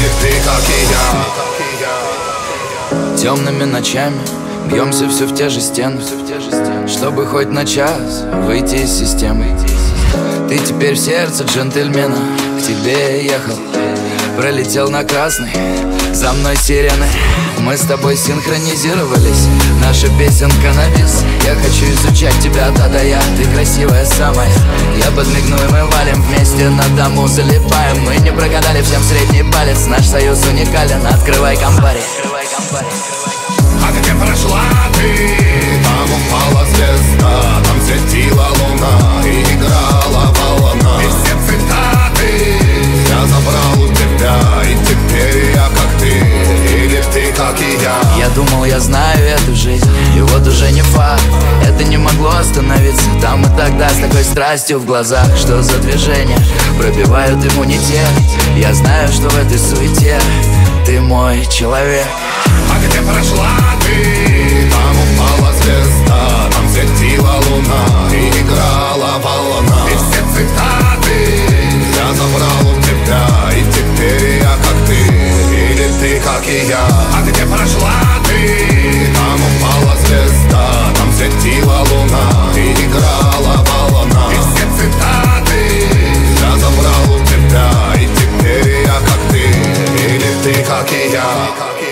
или ты, как и я. Темными ночами бьемся все в те же стены, чтобы хоть на час выйти из системы. Ты теперь в сердце джентльмена, к тебе я ехал, пролетел на красный, за мной сирены. Мы с тобой синхронизировались, наша песенка на бис. Я хочу изучать тебя от А до Я, ты красивая самая. Я подмигну и мы валим вместе, на дому залипаем. Мы не прогадали, всем средний палец, наш союз уникален. Открывай компари. А где прошла ты? Там упала звезда, там светила луна и играла волна. И все цитаты я забрал у тебя, и теперь я как ты, или ты как и я. Я думал, я знаю эту жизнь, и вот уже не факт. Это не могло остановиться там и тогда, с такой страстью в глазах. Что за движения пробивают иммунитет? Я знаю, что в этой суете ты мой человек. А где прошла ты? Там упала звезда, там светила луна и играла волна. И все цитаты я забрал у тебя, и теперь я как ты, или ты как и я. А где прошла ты? Там упала звезда, там светила луна и играла волна. И все цитаты я забрал у тебя, и теперь я как ты, или ты как и я.